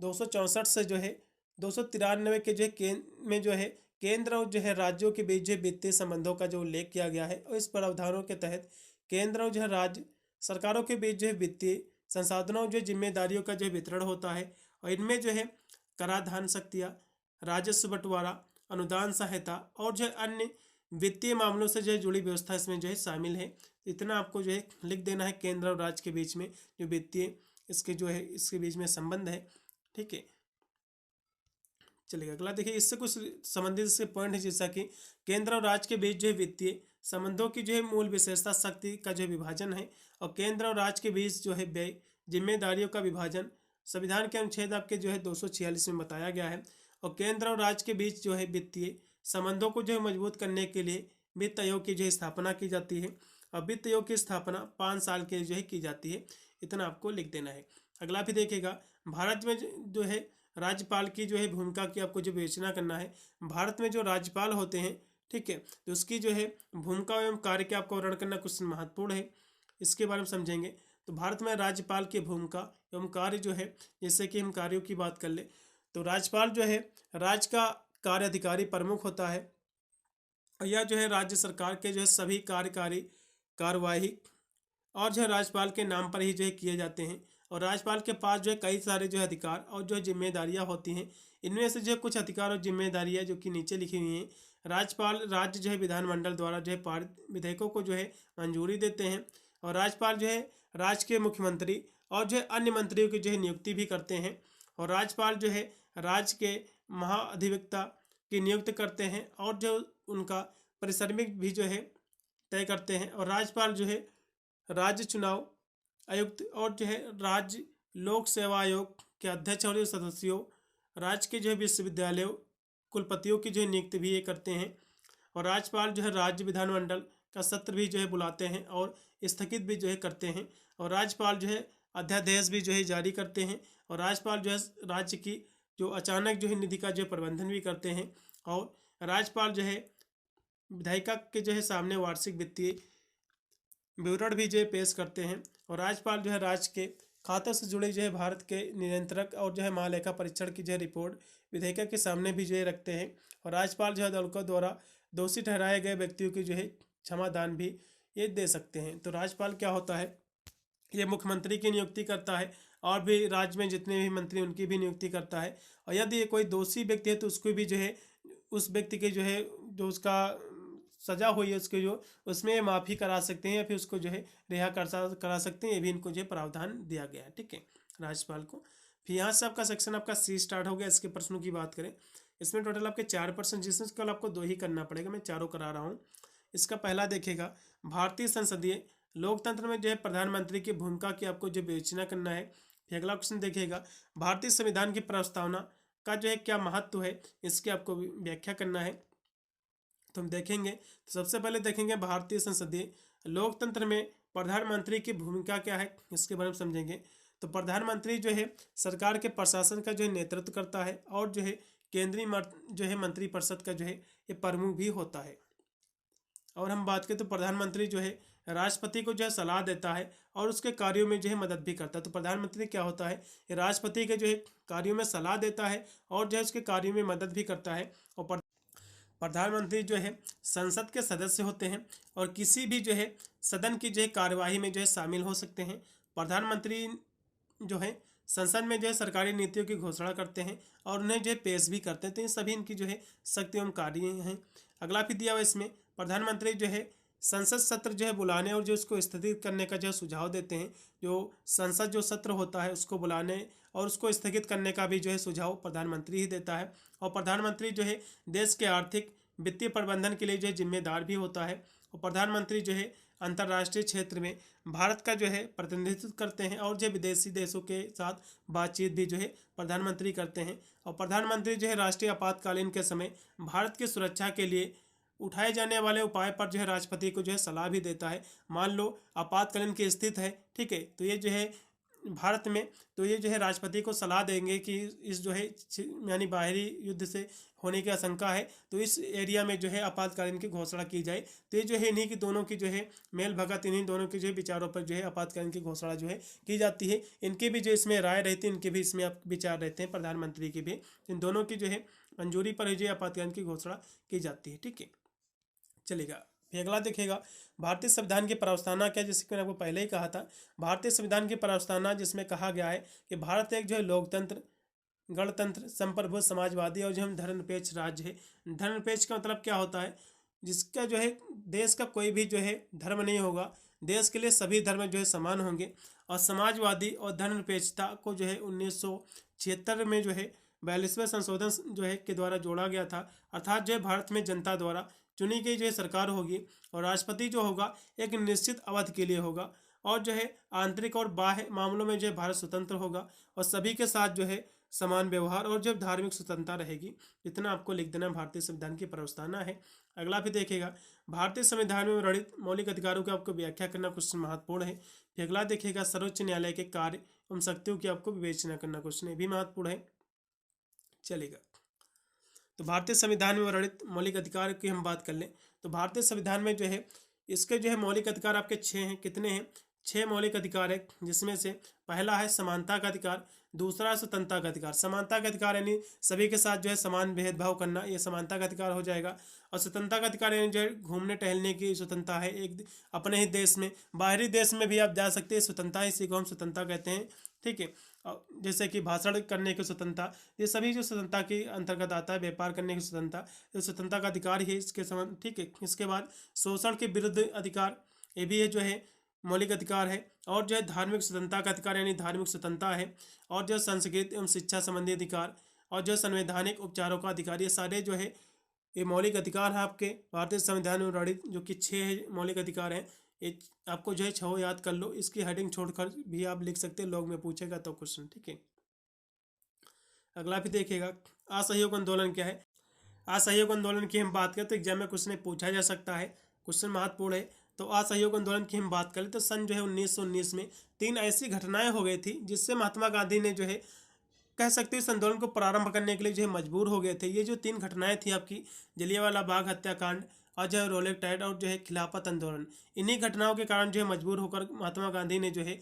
264 से जो है 293 के जो है में जो है केंद्र और जो है राज्यों के बीच जो वित्तीय संबंधों का जो उल्लेख किया गया है। और इस प्रावधानों के तहत केंद्र और जो है राज्य सरकारों के बीच जो है वित्तीय संसाधनों जो जिम्मेदारियों का जो वितरण होता है। और इनमें जो है कराधान शक्तियाँ, राजस्व बंटवारा, अनुदान सहायता और जो है अन्य वित्तीय मामलों से जो है जुड़ी व्यवस्था इसमें जो है शामिल है। इतना आपको जो है लिख देना है, केंद्र और राज्य के बीच में जो वित्तीय इसके जो है इसके बीच में संबंध है। ठीक है, चलिए अगला देखिए। इससे कुछ संबंधित इसके पॉइंट है, जैसा कि केंद्र और राज्य के बीच जो है वित्तीय संबंधों की जो है मूल विशेषता शक्ति का जो विभाजन है। और केंद्र और राज्य के बीच जो है व्यय जिम्मेदारियों का विभाजन संविधान के अनुच्छेद आपके जो है 246 में बताया गया है। और केंद्र और राज्य के बीच जो है वित्तीय संबंधों को जो है मजबूत करने के लिए वित्त आयोग की जो है स्थापना की जाती है। और वित्त आयोग की स्थापना 5 साल के लिए जो है की जाती है। इतना आपको लिख देना है। अगला भी देखिएगा, भारत में जो है राज्यपाल की जो है भूमिका की आपको जो विवेचना करना है। भारत में जो राज्यपाल होते हैं, ठीक है, तो उसकी जो है भूमिका एवं कार्य के आपको वर्णन करना कुछ महत्वपूर्ण है, इसके बारे में समझेंगे। तो भारत में राज्यपाल की भूमिका एवं कार्य जो है, जैसे कि हम कार्यों की बात कर ले तो राज्यपाल जो है राज्य का कार्य अधिकारी प्रमुख होता है। और यह जो है राज्य सरकार के जो है सभी कार्यकारी कार्यवाही और जो है राज्यपाल के नाम पर ही जो है किए जाते हैं। और राज्यपाल के पास जो है कई सारे जो है अधिकार और जो है जिम्मेदारियां होती हैं। इनमें से जो है कुछ अधिकार और जिम्मेदारियां जो कि नीचे लिखी हुई हैं। राज्यपाल राज्य जो है विधानमंडल द्वारा जो है पारित विधेयकों को जो है मंजूरी देते हैं। और राज्यपाल जो है राज्य के मुख्यमंत्री और जो है अन्य मंत्रियों की जो है नियुक्ति भी करते हैं। और राज्यपाल जो है राज्य के महाधिवक्ता की नियुक्त करते हैं और जो उनका परिश्रमिक भी जो है तय करते हैं। और राज्यपाल जो है राज्य चुनाव आयुक्त और जो है राज्य लोक सेवा आयोग के अध्यक्ष और सदस्यों, राज्य के जो है विश्वविद्यालयों कुलपतियों की जो है नियुक्ति भी ये करते हैं। और राज्यपाल जो है राज्य विधानमंडल का सत्र भी जो है बुलाते हैं और स्थगित भी जो है करते हैं। और राज्यपाल जो है अध्यादेश भी जो है जारी करते हैं। और राज्यपाल जो है राज्य की जो अचानक जो है निधि का जो प्रबंधन भी करते हैं। और राज्यपाल जो है विधायिका के जो है सामने वार्षिक वित्तीय विवरण भी जो है पेश करते हैं। और राज्यपाल जो है राज्य के खातों से जुड़े जो है भारत के नियंत्रक और जो है महालेखा परीक्षण की जो है रिपोर्ट विधेयक के सामने भी जो है रखते हैं। और राज्यपाल जो है अदालतों द्वारा दोषी ठहराए गए व्यक्तियों की जो है क्षमादान भी ये दे सकते हैं। तो राज्यपाल क्या होता है, ये मुख्यमंत्री की नियुक्ति करता है और भी राज्य में जितने भी मंत्री उनकी भी नियुक्ति करता है। और यदि ये कोई दोषी व्यक्ति है तो उसको भी जो है उस व्यक्ति के जो है जो उसका सजा हुई है उसके जो उसमें माफ़ी करा सकते हैं या फिर उसको जो है रिहा करा सकते हैं। ये भी इनको जो है प्रावधान दिया गया है। ठीक है, राज्यपाल को। फिर यहाँ से आपका सेक्शन आपका सी स्टार्ट हो गया। इसके प्रश्नों की बात करें, इसमें टोटल आपके 4 प्रश्न, जिसमें कल आपको 2 ही करना पड़ेगा, मैं चारों करा रहा हूँ। इसका पहला देखेगा, भारतीय संसदीय लोकतंत्र में जो है प्रधानमंत्री की भूमिका की आपको जो विवेचना करना है। फिर अगला क्वेश्चन देखेगा, भारतीय संविधान की प्रस्तावना का जो है क्या महत्व है, इसकी आपको व्याख्या करना है। तो हम देखेंगे, तो सबसे पहले देखेंगे भारतीय संसदीय लोकतंत्र में प्रधानमंत्री की भूमिका क्या है, इसके बारे में समझेंगे। तो प्रधानमंत्री जो है सरकार के प्रशासन का जो है नेतृत्व करता है और जो है केंद्रीय जो है मंत्रिपरिषद का जो है ये प्रमुख भी होता है। और हम बात करें तो प्रधानमंत्री जो है राष्ट्रपति को जो है सलाह देता है और उसके कार्यों में जो है मदद भी करता है। तो प्रधानमंत्री क्या होता है, राष्ट्रपति के जो है कार्यों में सलाह देता है और जो है उसके कार्यों में मदद भी करता है। और प्रधानमंत्री जो है संसद के सदस्य होते हैं और किसी भी जो है सदन की जो है कार्यवाही में जो है शामिल हो सकते हैं। प्रधानमंत्री जो है संसद में जो है सरकारी नीतियों की घोषणा करते हैं और उन्हें जो है पेश भी करते हैं। तो ये सभी इनकी जो है शक्ति एवं कार्य हैं। अगला भी दिया हुआ इसमें, प्रधानमंत्री जो है संसद सत्र जो है बुलाने और जो उसको स्थगित करने का जो सुझाव देते हैं। जो संसद जो सत्र होता है उसको बुलाने और उसको स्थगित करने का भी जो है सुझाव प्रधानमंत्री ही देता है। और प्रधानमंत्री जो है देश के आर्थिक वित्तीय प्रबंधन के लिए जो है जिम्मेदार भी होता है। और प्रधानमंत्री जो है अंतर्राष्ट्रीय क्षेत्र में भारत का जो है प्रतिनिधित्व करते हैं और जो विदेशी देशों के साथ बातचीत भी जो है प्रधानमंत्री करते हैं। और प्रधानमंत्री जो है राष्ट्रीय आपातकालीन के समय भारत की सुरक्षा के लिए उठाए जाने वाले उपाय पर जो है राष्ट्रपति को जो है सलाह भी देता है। मान लो आपातकालीन की स्थिति है, ठीक है, तो ये जो है भारत में, तो ये जो है राष्ट्रपति को सलाह देंगे कि इस जो है यानी बाहरी युद्ध से होने की आशंका है, तो इस एरिया में जो है आपातकालीन की घोषणा की जाए। तो ये जो है इन्हीं की दोनों की जो है मेल भगत, इन्हीं दोनों के जो है विचारों पर जो है आपातकालीन की घोषणा जो है की जाती है। इनकी भी जो इसमें राय रहती है, इनके भी इसमें विचार रहते हैं, प्रधानमंत्री की भी। इन दोनों की जो है मंजूरी पर ही जो है आपातकालीन की घोषणा की जाती है। ठीक है, चलेगा। फिर अगला देखेगा, भारतीय संविधान की प्रस्तावना क्या, जैसे कि मैंने आपको पहले ही कहा था। भारतीय संविधान की प्रस्तावना जिसमें कहा गया है कि भारत एक जो है लोकतंत्र, गणतंत्र, संप्रभु, समाजवादी और जो हम धर्मनिरपेक्ष राज्य है। धर्मनिरपेक्ष का मतलब क्या होता है, जिसका जो है देश का कोई भी जो है धर्म नहीं होगा, देश के लिए सभी धर्म जो है समान होंगे। और समाजवादी और धर्मनिरपेक्षता को जो है 1976 में जो है 42वें संशोधन जो है के द्वारा जोड़ा गया था। अर्थात जो है भारत में जनता द्वारा चुनी गई जो है सरकार होगी और राष्ट्रपति जो होगा एक निश्चित अवधि के लिए होगा। और जो है आंतरिक और बाह्य मामलों में जो है भारत स्वतंत्र होगा और सभी के साथ जो है समान व्यवहार और जो धार्मिक स्वतंत्रता रहेगी। इतना आपको लिख देना भारतीय संविधान की प्रस्तावना है। अगला भी देखेगा, भारतीय संविधान में वर्णित मौलिक अधिकारों की आपको व्याख्या करना क्वेश्चन महत्वपूर्ण है। फिर अगला देखेगा, सर्वोच्च न्यायालय के कार्य एवं शक्तियों की आपको विवेचना करना क्वेश्चन भी महत्वपूर्ण है। चलेगा, तो भारतीय संविधान में वर्णित मौलिक अधिकार की हम बात कर लें तो भारतीय संविधान में जो है इसके जो है मौलिक अधिकार आपके 6 हैं। कितने हैं? 6 मौलिक अधिकार है, जिसमें से पहला है समानता का अधिकार, दूसरा है स्वतंत्रता का अधिकार। समानता का अधिकार यानी सभी के साथ जो है समान भेदभाव करना, ये समानता का अधिकार हो जाएगा। और स्वतंत्रता का अधिकार यानी जो है घूमने टहलने की स्वतंत्रता है एक अपने ही देश में, बाहरी देश में भी आप जा सकते हैं, स्वतंत्रता, इसी को हम स्वतंत्रता कहते हैं। ठीक है, जैसे कि भाषण करने की स्वतंत्रता, ये सभी जो स्वतंत्रता के अंतर्गत आता है। व्यापार करने की स्वतंत्रता, ये स्वतंत्रता का अधिकार ही इसके समान। ठीक है, इसके बाद शोषण के विरुद्ध अधिकार, ये भी है जो है मौलिक अधिकार है। और जो है धार्मिक स्वतंत्रता का अधिकार यानी धार्मिक स्वतंत्रता है। और जो संस्कृत एवं शिक्षा संबंधी अधिकार, और जो संवैधानिक उपचारों का अधिकार, ये सारे जो है ये मौलिक अधिकार है आपके भारतीय संविधान में वर्णित, जो कि 6 मौलिक अधिकार हैं। ये आपको जो है 6 याद कर लो, इसकी हेडिंग छोड़कर भी आप लिख सकते हैं, लोग में पूछेगा तो क्वेश्चन। ठीक है, अगला भी देखिएगा, असहयोग आंदोलन क्या है। असहयोग आंदोलन की हम बात करें तो एग्जाम में क्वेश्चन पूछा जा सकता है, क्वेश्चन महत्वपूर्ण है। तो असहयोग आंदोलन की हम बात करें तो सन जो है 1919 में 3 ऐसी घटनाएं हो गई थी जिससे महात्मा गांधी ने जो है कह सकते हैं इस आंदोलन को प्रारंभ करने के लिए जो है मजबूर हो गए थे। ये जो 3 घटनाएं थी आपकी, जलियांवाला बाग हत्याकांड, और जो है रोलेट टाइड, और जो है खिलाफत आंदोलन, इन्हीं घटनाओं के कारण जो है मजबूर होकर महात्मा गांधी ने जो है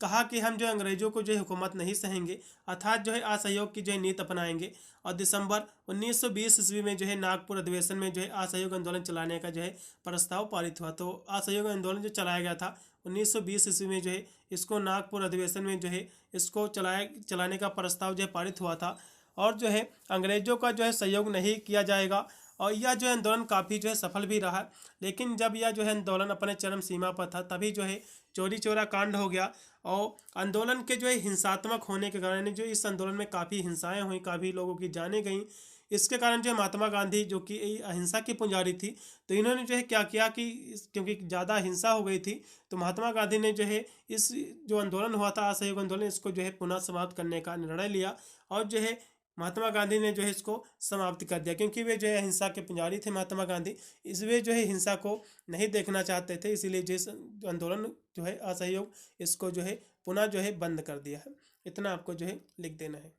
कहा कि हम जो अंग्रेजों को जो है हुकूमत नहीं सहेंगे, अर्थात जो है असहयोग की जो है नीति अपनाएंगे। और दिसंबर 1920 ईस्वी में जो है नागपुर अधिवेशन में जो है असहयोग आंदोलन चलाने का जो है प्रस्ताव पारित हुआ। तो असहयोग आंदोलन जो चलाया गया था 1920 ईस्वी में जो है, इसको नागपुर अधिवेशन में जो है इसको चलाने का प्रस्ताव जो है पारित हुआ था। और जो है अंग्रेजों का जो है सहयोग नहीं किया जाएगा। और यह जो है आंदोलन काफ़ी जो है सफल भी रहा। लेकिन जब यह जो है आंदोलन अपने चरम सीमा पर था, तभी जो है चोरी चोरा कांड हो गया। और आंदोलन के जो है हिंसात्मक होने के कारण जो इस आंदोलन में काफ़ी हिंसाएं हुई, काफ़ी लोगों की जानें गईं। इसके कारण जो है महात्मा गांधी, जो कि अहिंसा की पुजारी थी, तो इन्होंने जो है क्या किया कि क्योंकि ज़्यादा हिंसा हो गई थी, तो महात्मा गांधी ने जो है इस जो आंदोलन हुआ था असहयोग आंदोलन, इसको जो है पुनः समाप्त करने का निर्णय लिया। और जो है महात्मा गांधी ने जो है इसको समाप्त कर दिया, क्योंकि वे जो है अहिंसा के पुजारी थे महात्मा गांधी, इसलिए जो है हिंसा को नहीं देखना चाहते थे। इसीलिए जो आंदोलन जो है असहयोग, इसको जो है पुनः जो है बंद कर दिया है। इतना आपको जो है लिख देना है।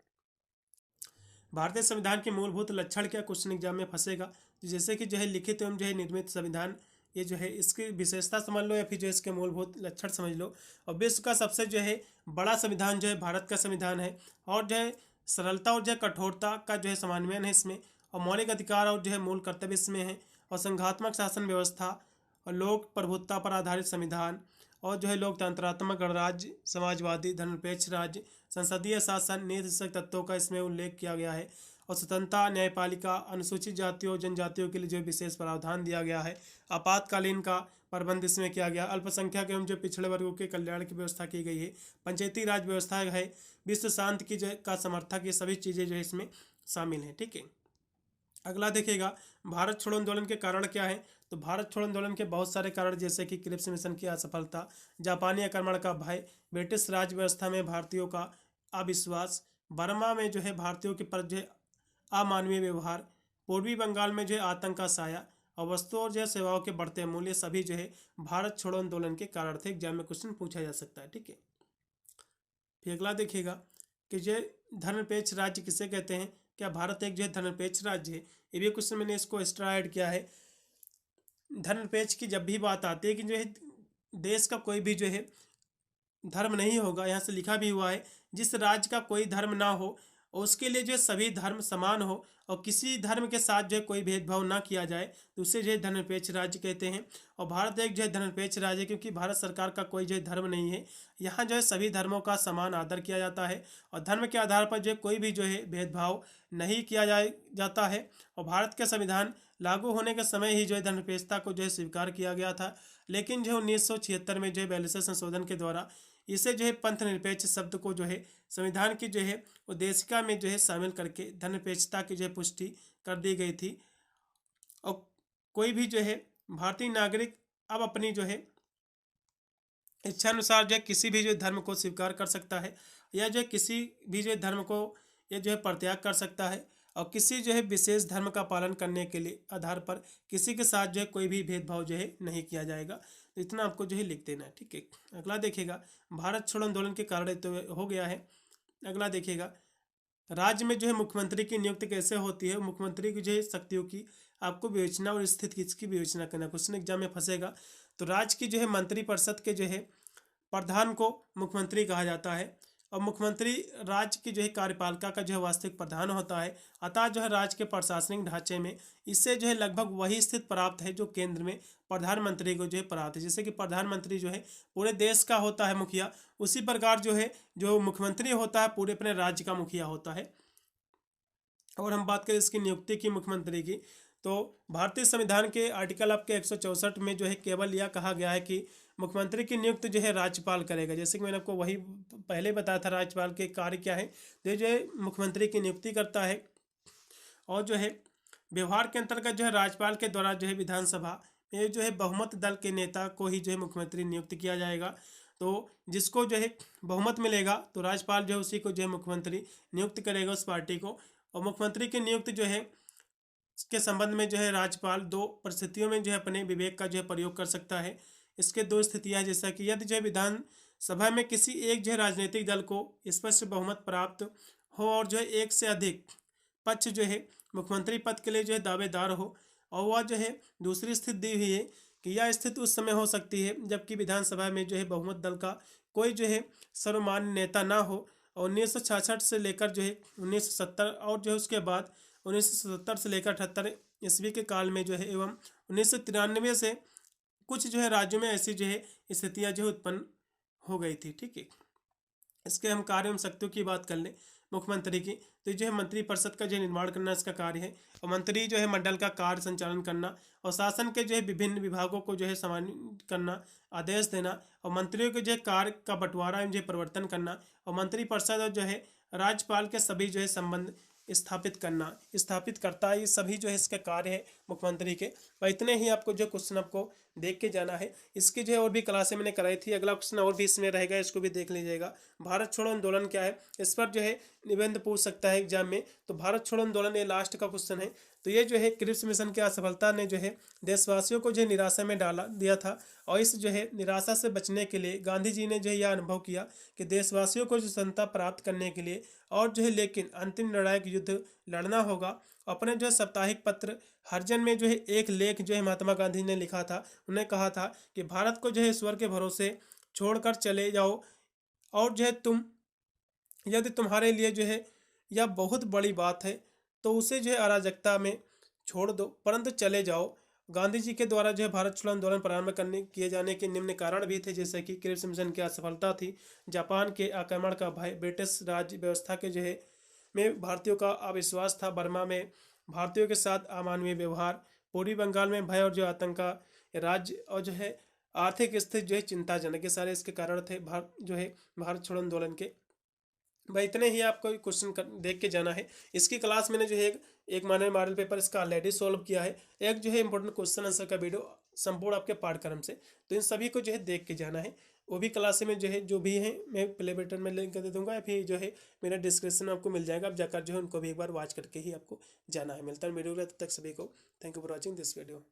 भारतीय संविधान के मूलभूत लक्षण क्या, क्वेश्चन एग्जाम में फंसेगा। तो जैसे कि जो है लिखित एवं जो है निर्मित संविधान, ये जो है इसकी विशेषता समझ लो या फिर जो इसके मूलभूत लक्षण समझ लो। और विश्व का सबसे जो है बड़ा संविधान जो है भारत का संविधान है। और जो है सरलता और जो है कठोरता का जो है समन्वय है इसमें। और मौलिक अधिकार और जो है मूल कर्तव्य इसमें है। और संघात्मक शासन व्यवस्था, और लोक प्रभुत्ता पर आधारित संविधान, और जो है लोकतंत्रात्मक गणराज्य, समाजवादी, धर्मनिरपेक्ष राज्य, संसदीय शासन, नीति तत्वों का इसमें उल्लेख किया गया है। और स्वतंत्रता, न्यायपालिका, अनुसूचित जातियों जनजातियों के लिए जो विशेष प्रावधान दिया गया है। आपातकालीन का प्रबंध इसमें किया गया। अल्पसंख्यक एवं जो पिछड़े वर्गों के कल्याण की व्यवस्था की गई है। पंचायती राज व्यवस्था है। विश्व शांति की जो का समर्थक, ये सभी चीज़ें जो है इसमें शामिल हैं। ठीक है, अगला देखिएगा, भारत छोड़ो आंदोलन के कारण क्या है। तो भारत छोड़ो आंदोलन के बहुत सारे कारण, जैसे कि क्रिप्स मिशन की असफलता, जापानी आक्रमण का भय, ब्रिटिश राज व्यवस्था में भारतीयों का अविश्वास, बर्मा में जो है भारतीयों के प्रति जो है अमानवीय व्यवहार, पूर्वी बंगाल में जो है आतंक का साया, और वस्तुओं और जो है सेवाओं के बढ़ते मूल्य, सभी जो है भारत छोड़ो आंदोलन के कारण थे। एग्जाम में क्वेश्चन पूछा जा सकता है। ठीक है, फिर अगला देखिएगा कि जो धर्मनिरपेक्ष राज्य किसे कहते हैं। क्या भारत एक जो है धर्मनिरपेक्ष राज्य है। ये भी क्वेश्चन मैंने इसको एक्स्ट्रा ऐड किया है। धर्मनिरपेक्ष की जब भी बात आती है कि जो है देश का कोई भी जो है धर्म नहीं होगा, यहाँ से लिखा भी हुआ है, जिस राज्य का कोई धर्म ना हो उसके लिए जो है सभी धर्म समान हो, और किसी धर्म के साथ जो है कोई भेदभाव ना किया जाए, तो उसे जो है धर्मनिरपेक्ष राज्य कहते हैं। और भारत एक जो है धर्मनिरपेक्ष राज्य है, क्योंकि भारत सरकार का कोई जो है धर्म नहीं है। यहाँ जो है सभी धर्मों का समान आदर किया जाता है, और धर्म के आधार पर जो है कोई भी जो है भेदभाव नहीं किया जाता है। और भारत के संविधान लागू होने के समय ही जो है धर्मनिरपेक्षता को जो है स्वीकार किया गया था। लेकिन जो 1976 में जो है 42वें संशोधन के द्वारा इसे जो है पंथ निरपेक्ष शब्द को जो है संविधान की जो है उद्देशिका में जो है शामिल करके धर्मनिरपेक्षता की जो है पुष्टि कर दी गई थी। और कोई भी जो है भारतीय नागरिक अब अपनी जो है इच्छानुसार जो है किसी भी जो धर्म को स्वीकार कर सकता है, या जो है किसी भी जो धर्म को ये जो है परित्याग कर सकता है, और किसी जो है विशेष धर्म का पालन करने के लिए आधार पर किसी के साथ जो है कोई भी भेदभाव जो है नहीं किया जाएगा। तो इतना आपको जो है लिख देना है। ठीक है, अगला देखिएगा, भारत छोड़ो आंदोलन के कारण तो हो गया है। अगला देखिएगा, राज्य में जो है मुख्यमंत्री की नियुक्ति कैसे होती है। मुख्यमंत्री की जो है शक्तियों की आपको विवेचना और स्थिति किसकी विवेचना करना, क्वेश्चन एग्जाम में फंसेगा। तो राज्य की जो है मंत्रिपरिषद के जो है प्रधान को मुख्यमंत्री कहा जाता है और मुख्यमंत्री राज्य की जो है कार्यपालिका का जो है वास्तविक प्रधान होता है। अतः जो है राज्य के प्रशासनिक ढांचे में इससे जो है लगभग वही स्थिति प्राप्त है जो केंद्र में प्रधानमंत्री को जो है प्राप्त है। जैसे कि प्रधानमंत्री जो है पूरे देश का होता है मुखिया, उसी प्रकार जो है जो मुख्यमंत्री होता है पूरे अपने राज्य का मुखिया होता है। और हम बात करें इसकी नियुक्ति की मुख्यमंत्री की, तो भारतीय संविधान के आर्टिकल आपके 164 में जो है केवल यह कहा गया है कि मुख्यमंत्री की नियुक्ति जो है राज्यपाल करेगा। जैसे कि मैंने आपको वही पहले बताया था राज्यपाल के कार्य क्या है, तो जो है मुख्यमंत्री की नियुक्ति करता है। और जो है व्यवहार के अंतर्गत जो है राज्यपाल के द्वारा जो है विधानसभा में जो है बहुमत दल के नेता को ही जो है मुख्यमंत्री नियुक्त किया जाएगा। तो जिसको जो है बहुमत मिलेगा तो राज्यपाल जो है उसी को जो है मुख्यमंत्री नियुक्त करेगा उस पार्टी को। और मुख्यमंत्री की नियुक्ति जो है के संबंध में जो है राज्यपाल दो परिस्थितियों में जो है अपने विवेक का जो है प्रयोग कर सकता है। इसके दो स्थितियां, जैसा कि यदि जो है विधानसभा में किसी एक जो है राजनीतिक दल को स्पष्ट बहुमत प्राप्त हो और जो है एक से अधिक पक्ष जो है मुख्यमंत्री पद के लिए जो है दावेदार हो, और वह जो है दूसरी स्थिति दी हुई है कि यह स्थिति उस समय हो सकती है जबकि विधानसभा में जो है बहुमत दल का कोई जो है सर्वमान्य नेता ना हो। और 1966 से लेकर जो है 1970 और जो है उसके बाद 1977 से लेकर 78 ईस्वी के काल में जो है एवं 1993 से कुछ जो है राज्यों में ऐसी जो है स्थितियाँ जो है उत्पन्न हो गई थी। ठीक है, इसके हम कार्य एवं शक्तियों की बात कर लें मुख्यमंत्री की, तो जो है मंत्रिपरिषद का जो निर्माण करना इसका कार्य है। और मंत्री जो है मंडल का कार्य संचालन करना और शासन के जो है विभिन्न विभागों को जो है समन्वित करना, आदेश देना और मंत्रियों के जो है कार्य का बंटवारा एवं जो है परिवर्तन करना और मंत्रिपरिषद और जो है राज्यपाल के सभी जो है संबंध स्थापित करता है। ये सभी जो है इसके कार्य है मुख्यमंत्री के। और इतने ही आपको जो क्वेश्चन आपको देख के जाना है। इसकी जो है और भी क्लासें मैंने कराई थी, अगला क्वेश्चन और भी इसमें रहेगा, इसको भी देख लीजिएगा। भारत छोड़ो आंदोलन क्या है, इस पर जो है निबंध पूछ सकता है एग्जाम में। तो भारत छोड़ो आंदोलन ये लास्ट का क्वेश्चन है। तो ये जो है क्रिप्स मिशन की असफलता ने जो है देशवासियों को जो है निराशा में डाला दिया था और इस जो है निराशा से बचने के लिए गांधी जी ने जो है यह अनुभव किया कि देशवासियों को जो स्वतंत्रता प्राप्त करने के लिए और जो है लेकिन अंतिम निर्णायक युद्ध लड़ना होगा। अपने जो है साप्ताहिक पत्र हरिजन में जो है एक लेख जो है महात्मा गांधी ने लिखा था, उन्हें कहा था कि भारत को जो है ईश्वर के भरोसे छोड़कर चले जाओ और जो है यदि तुम्हारे लिए जो है यह बहुत बड़ी बात है तो उसे जो है अराजकता में छोड़ दो, परंतु चले जाओ। गांधी जी के द्वारा जो है भारत छोड़ो आंदोलन प्रारंभ किए जाने के निम्न कारण भी थे, जैसे कि क्रिप्स मिशन की असफलता थी, जापान के आक्रमण का भय, ब्रिटिश राज्य व्यवस्था के जो है में भारतीयों का अविश्वास था, बर्मा में भारतीयों के साथ अमानवीय व्यवहार, पूर्वी बंगाल में भय और जो आतंक का राज्य और जो है आर्थिक स्थिति जो है चिंताजनक, ये सारे इसके कारण थे भारत छोड़ो आंदोलन के। भाई इतने ही आपको क्वेश्चन देख के जाना है। इसकी क्लास मैंने जो है एक मॉडल पेपर इसका ऑलरेडी सॉल्व किया है, एक जो है इंपॉर्टेंट क्वेश्चन आंसर का वीडियो संपूर्ण आपके पाठ्यक्रम से, तो इन सभी को जो है देख के जाना है। वो भी क्लास में जो है जो भी है मैं प्ले बटन में लिंक दे दूंगा या फिर जो है मेरा डिस्क्रिप्शन में आपको मिल जाएगा, आप जाकर जो है उनको भी एक बार वॉच करके ही आपको जाना है। मिलता है वीडियो, तब तक सभी को thank you for watching this video.